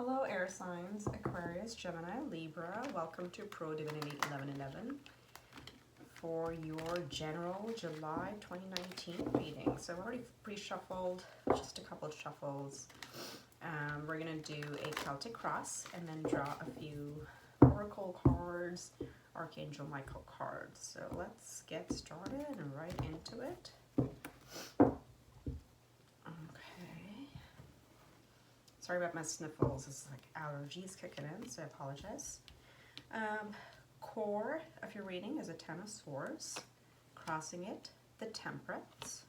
Hello air signs, Aquarius, Gemini, Libra. Welcome to ProDivinity 1111 for your general July 2019 reading. So I've already pre-shuffled, just a couple of shuffles. We're going to do a Celtic cross and then draw a few oracle cards, Archangel Michael cards. So let's get started and right into it. Sorry about my sniffles, it's like allergies kicking in, so I apologize. Core of your reading is a Ten of Swords. Crossing it, the Temperance.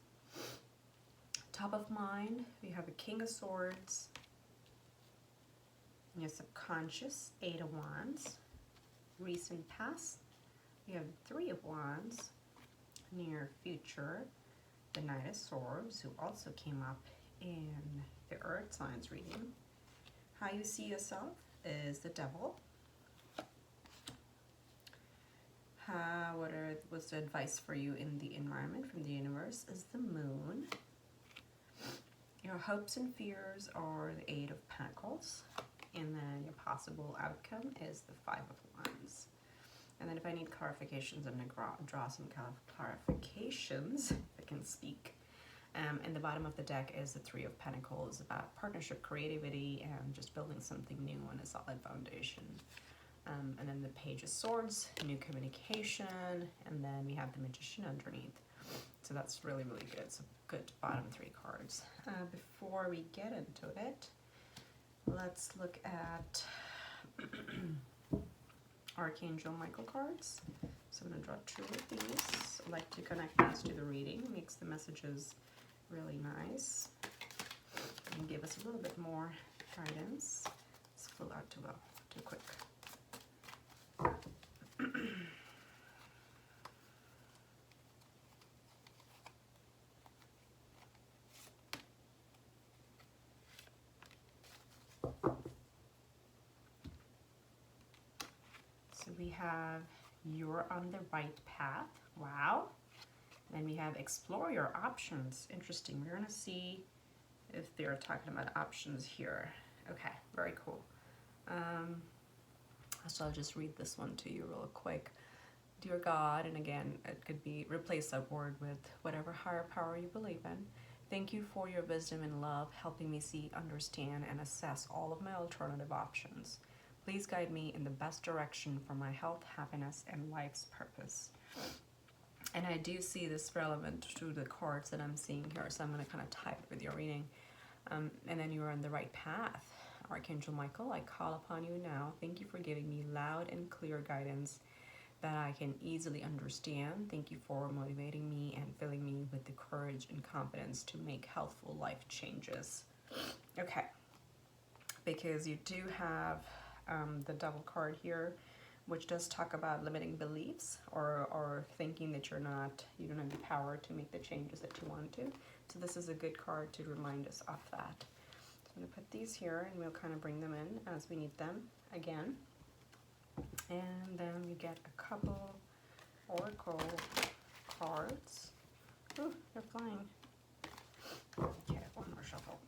Top of mind, we have a King of Swords. Your subconscious, Eight of Wands. Recent past, we have Three of Wands. Near future, the Knight of Swords, who also came up in the Earth signs reading. How you see yourself is the Devil. What's the advice for you in the environment from the universe is the Moon. Your hopes and fears are the Eight of Pentacles. And then your possible outcome is the Five of Wands. And then if I need clarifications, I'm going to draw some clarifications, if I can speak. And the bottom of the deck is the Three of Pentacles, about partnership, creativity, and just building something new on a solid foundation. And then the Page of Swords, new communication, and then we have the Magician underneath. So that's really, really good. So good bottom three cards. Before we get into it, let's look at Archangel Michael cards. So I'm going to draw two of these. I like to connect these to the reading, makes the messages really nice and give us a little bit more guidance. It's full out too quick. So we have you're on the right path. Wow. Then we have explore your options. Interesting. We're going to see if they're talking about options here. Okay, very cool. So I'll just read this one to you real quick. Dear God, and again, it could be replace that word with whatever higher power you believe in. Thank you for your wisdom and love, helping me see, understand, and assess all of my alternative options. Please guide me in the best direction for my health, happiness, and life's purpose. And I do see this relevant to the cards that I'm seeing here, so I'm going to kind of tie it with your reading. And then you are on the right path. Archangel Michael, I call upon you now. Thank you for giving me loud and clear guidance that I can easily understand. Thank you for motivating me and filling me with the courage and confidence to make healthful life changes. Okay, because you do have the Devil card here, which does talk about limiting beliefs or thinking that you don't have the power to make the changes that you want to. So this is a good card to remind us of that. So I'm going to put these here and we'll kind of bring them in as we need them again. And then we get a couple oracle cards. Ooh, they're flying. Okay, one more shuffle.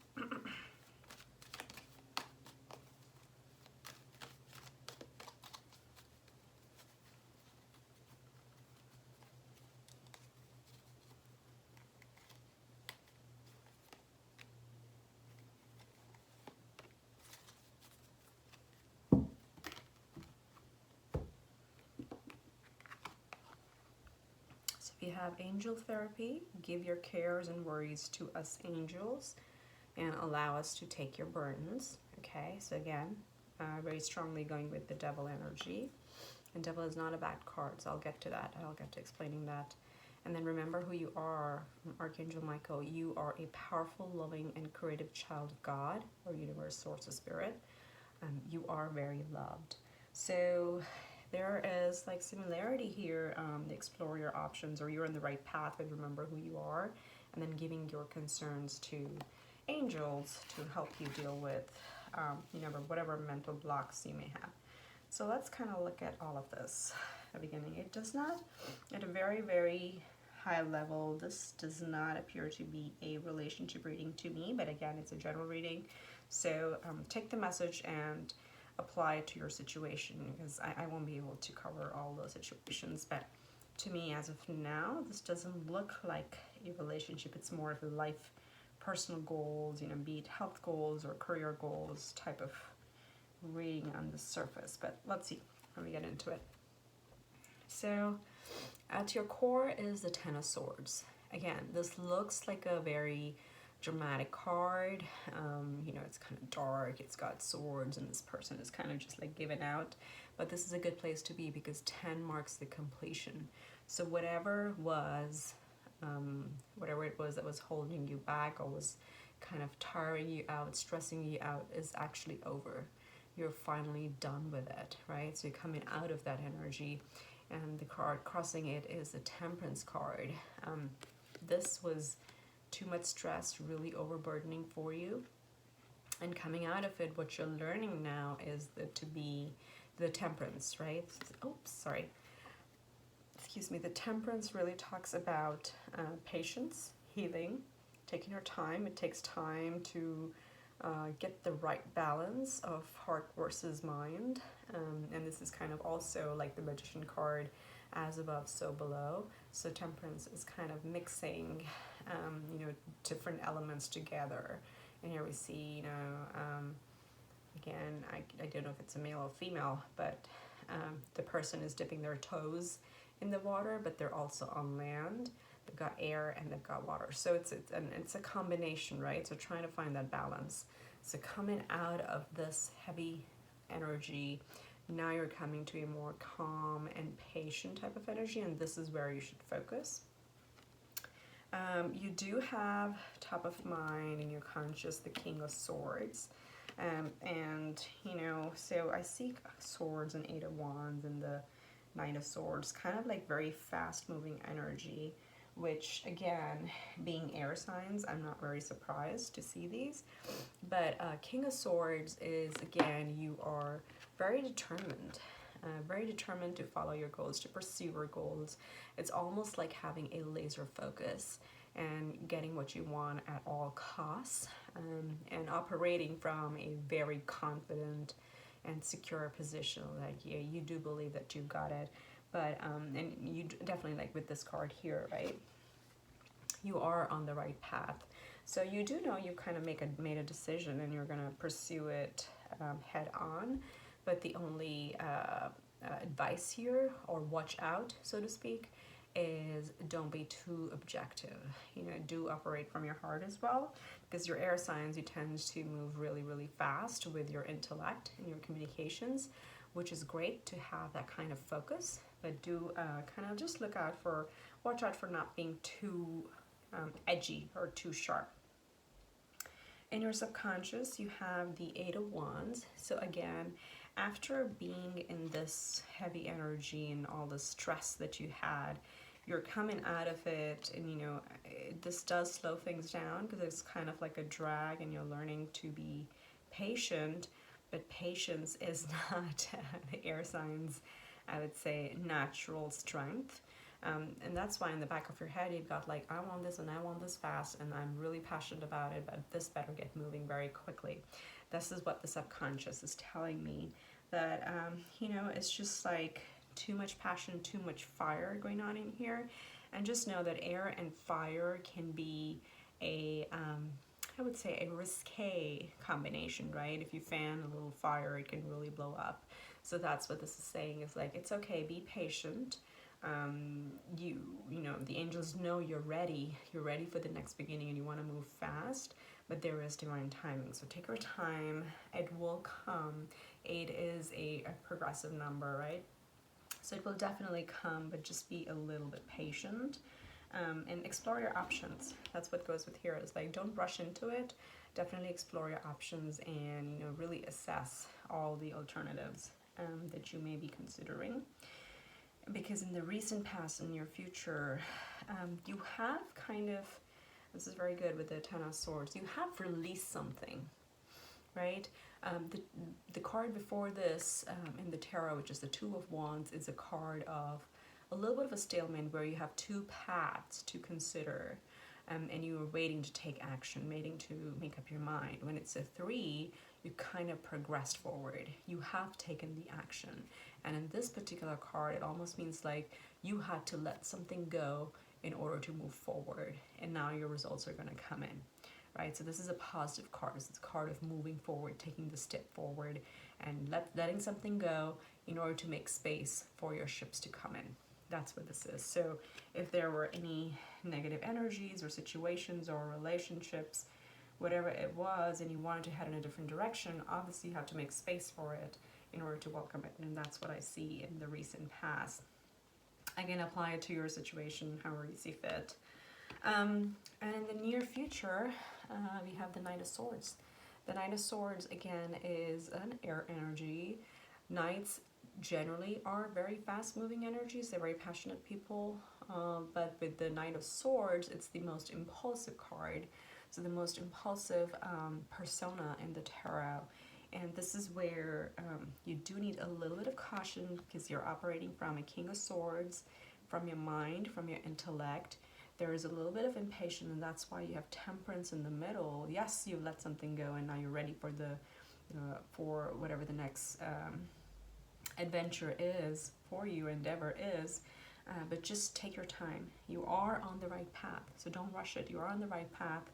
We have angel therapy. Give your cares and worries to us angels and allow us to take your burdens. Okay, so again, very strongly going with the Devil energy. And Devil is not a bad card, so I'll get to that. I'll get to explaining that. And then remember who you are, Archangel Michael. You are a powerful, loving, and creative child of God, or universe, source, of spirit. You are very loved. So there is like similarity here, explore your options, or you're in the right path, but remember who you are, and then giving your concerns to angels to help you deal with whatever mental blocks you may have. So let's kind of look at all of this at the beginning. It does not, at a very, very high level, this does not appear to be a relationship reading to me, but again, it's a general reading. So take the message and apply it to your situation, because I won't be able to cover all those situations. But to me, as of now, this doesn't look like a relationship. It's more of a life, personal goals, you know, be it health goals or career goals type of reading on the surface. But let's see when we get into it. So at your core is the Ten of Swords. Again, this looks like a very dramatic card. You know, it's kind of dark, it's got swords, and this person is kind of just like giving out. But this is a good place to be, because 10 marks the completion. So whatever it was that was holding you back or was kind of tiring you out, stressing you out, is actually over. You're finally done with it, right? So you're coming out of that energy. And the card crossing it is the Temperance card. This was too much stress, really overburdening for you. And coming out of it, what you're learning now is that to be the Temperance, right? Oops, sorry. Excuse me. The Temperance really talks about patience, healing, taking your time. It takes time to get the right balance of heart versus mind. And this is kind of also like the Magician card, as above, so below. So Temperance is kind of mixing, you know, different elements together. And here we see, you know, again, I don't know if it's a male or female, but the person is dipping their toes in the water, but they're also on land. They've got air and they've got water. So it's a combination, right? So trying to find that balance. So coming out of this heavy energy, now you're coming to a more calm and patient type of energy, and this is where you should focus. You do have top of mind in your conscious the King of Swords. And, you know, so I see swords and 8 of Wands and the 9 of Swords, kind of like very fast moving energy, which again, being air signs, I'm not very surprised to see these. But King of Swords is, again, you are very determined to follow your goals, to pursue your goals. It's almost like having a laser focus and getting what you want at all costs, and operating from a very confident and secure position. Like, yeah, you do believe that you got it, but and you definitely, like with this card here, right, you are on the right path. So you do know you kind of made a decision and you're going to pursue it head on. But the only advice here, or watch out, so to speak, is don't be too objective. You know, do operate from your heart as well, because your air signs, you tend to move really, really fast with your intellect and your communications, which is great to have that kind of focus. But do kind of just watch out for not being too edgy or too sharp. In your subconscious, you have the 8 of Wands. So again, after being in this heavy energy and all the stress that you had, you're coming out of it, and you know, this does slow things down because it's kind of like a drag, and you're learning to be patient. But patience is not the air signs, I would say, natural strength. And that's why in the back of your head you've got like, I want this and I want this fast and I'm really passionate about it, but this better get moving very quickly. This is what the subconscious is telling me, that you know, it's just like too much passion, too much fire going on in here. And just know that air and fire can be a I would say a risque combination, right? If you fan a little fire, it can really blow up. So that's what this is saying, is like, it's okay, be patient. You know, the angels know you're ready for the next beginning, and you want to move fast, but there is divine timing. So take your time, it will come. 8 is a progressive number, right? So it will definitely come, but just be a little bit patient, and explore your options. That's what goes with here, is like, don't rush into it. Definitely explore your options, and you know, really assess all the alternatives that you may be considering. Because in the recent past and your future, you have kind of, this is very good with the 10 of Swords, you have released something, right? The card before this in the tarot, which is the 2 of Wands, is a card of a little bit of a stalemate, where you have two paths to consider. and you are waiting to take action, waiting to make up your mind. When it's a 3, you kind of progressed forward. You have taken the action. And in this particular card, it almost means like you had to let something go in order to move forward. And now your results are going to come in, right? So this is a positive card. It's a card of moving forward, taking the step forward, and letting something go in order to make space for your ships to come in. That's what this is. So if there were any negative energies or situations or relationships, whatever it was, and you wanted to head in a different direction, obviously you have to make space for it in order to welcome it. And that's what I see in the recent past. Again, apply it to your situation however you see fit. And in the near future, we have the Knight of Swords. The Knight of Swords, again, is an air energy. Knights generally are very fast-moving energies. They're very passionate people. But with the Knight of Swords, it's the most impulsive card. So the most impulsive persona in the tarot. And this is where you do need a little bit of caution because you're operating from a King of Swords, from your mind, from your intellect. There is a little bit of impatience, and that's why you have Temperance in the middle. Yes, you've let something go, and now you're ready for the for whatever the next adventure is for you, endeavor is. But just take your time. You are on the right path, so don't rush it. You are on the right path.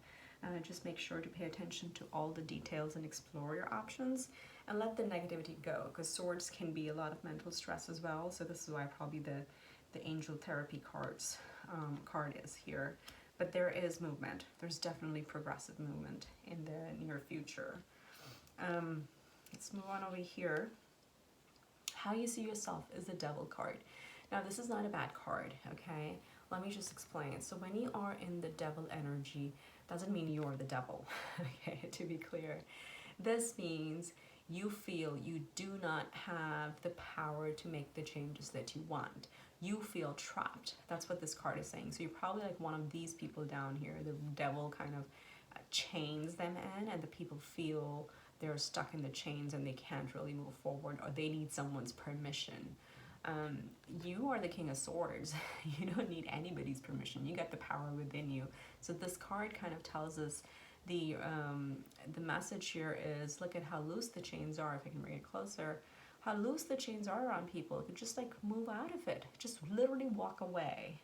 Just make sure to pay attention to all the details and explore your options, and let the negativity go, because swords can be a lot of mental stress as well. So this is why probably the angel therapy card is here. But there is movement. There's definitely progressive movement in the near future. Let's move on over here. How you see yourself is the Devil card. Now this is not a bad card, okay? Let me just explain. So when you are in the Devil energy, doesn't mean you're the devil, okay, to be clear. This means you feel you do not have the power to make the changes that you want. You feel trapped. That's what this card is saying. So you're probably like one of these people down here. The devil kind of chains them in, and the people feel they're stuck in the chains and they can't really move forward, or they need someone's permission. You are the King of Swords. You don't need anybody's permission. You get the power within you. So this card kind of tells us the message here is, look at how loose the chains are. If I can bring it closer, how loose the chains are around people. You could just like move out of it. Just literally walk away.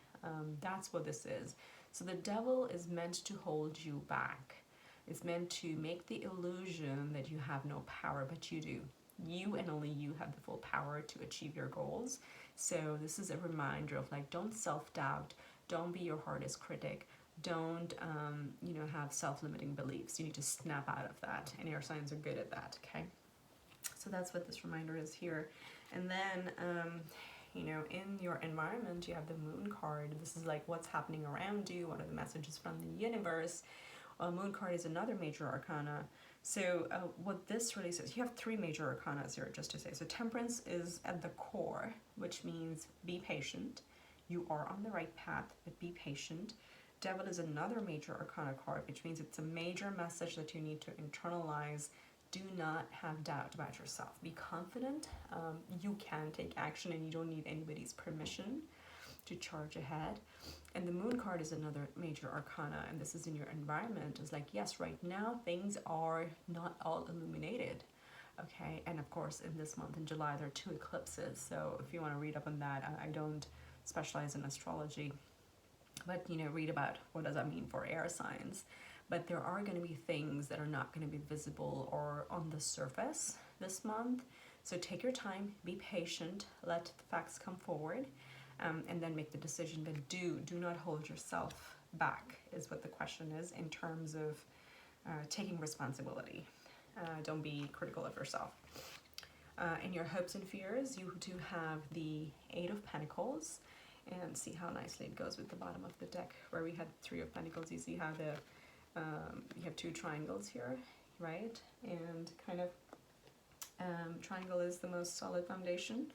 That's what this is. So the devil is meant to hold you back. It's meant to make the illusion that you have no power, but you do. You and only you have the full power to achieve your goals. So this is a reminder of like, don't self-doubt, don't be your hardest critic, don't have self-limiting beliefs. You need to snap out of that, and air signs are good at that, okay? So that's what this reminder is here. And then in your environment, you have the Moon card. This is like what's happening around you, what are the messages from the universe. Moon card is another major arcana. So what this really says, you have 3 major arcanas here, just to say. So Temperance is at the core, which means be patient. You are on the right path, but be patient. Devil is another major arcana card, which means it's a major message that you need to internalize. Do not have doubt about yourself. Be confident. You can take action, and you don't need anybody's permission to charge ahead. And the Moon card is another major arcana, and this is in your environment. It's like, yes, right now things are not all illuminated, okay? And of course, in this month in July, there are 2 eclipses. So if you want to read up on that, I don't specialize in astrology, but read about what does that mean for air signs. But there are going to be things that are not going to be visible or on the surface this month. So take your time, be patient, let the facts come forward. And then make the decision. But do not hold yourself back, is what the question is, in terms of taking responsibility. Don't be critical of yourself. In your hopes and fears, you do have the 8 of Pentacles, and see how nicely it goes with the bottom of the deck, where we had 3 of Pentacles. You see how you have 2 triangles here, right? And kind of triangle is the most solid foundation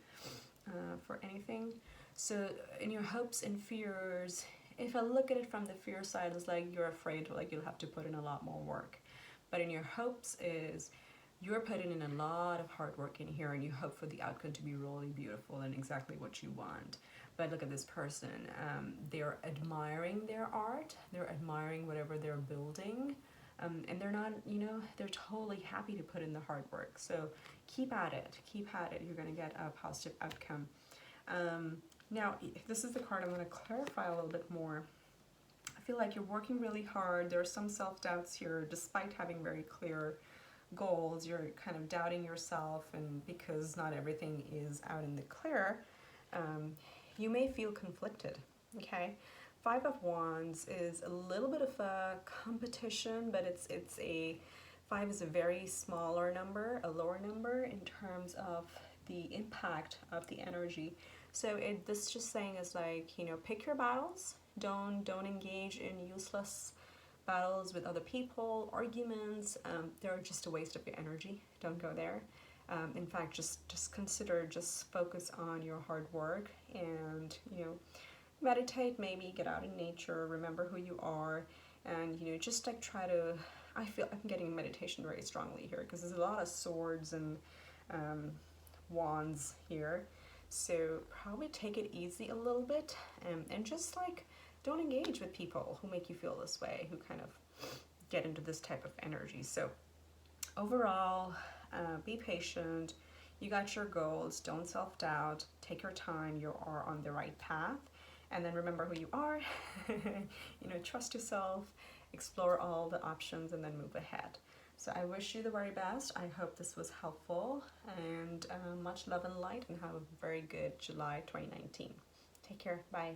for anything. So in your hopes and fears, if I look at it from the fear side, it's like you're afraid, like you'll have to put in a lot more work. But in your hopes is you're putting in a lot of hard work in here, and you hope for the outcome to be really beautiful and exactly what you want. But look at this person. They're admiring their art. They're admiring whatever they're building. And they're not, you know, they're totally happy to put in the hard work. So keep at it. Keep at it. You're going to get a positive outcome. Now, this is the card I'm going to clarify a little bit more. I feel like you're working really hard. There are some self-doubts here, despite having very clear goals. You're kind of doubting yourself, and because not everything is out in the clear, you may feel conflicted, okay? Five of Wands is a little bit of a competition, but five is a very smaller number, a lower number in terms of the impact of the energy. So this just saying is like, you know, pick your battles. Don't engage in useless battles with other people, arguments. They're just a waste of your energy. Don't go there. In fact, just consider, just focus on your hard work, and, you know, meditate, maybe get out in nature, remember who you are, and, you know, just like try to, I feel I'm getting meditation very strongly here, because there's a lot of swords and wands here. So probably take it easy a little bit, and just like don't engage with people who make you feel this way, who kind of get into this type of energy. So overall, be patient. You got your goals. Don't self-doubt. Take your time. You are on the right path. And then remember who you are. You know, trust yourself. Explore all the options and then move ahead. So I wish you the very best. I hope this was helpful, and much love and light, and have a very good July 2019. Take care. Bye.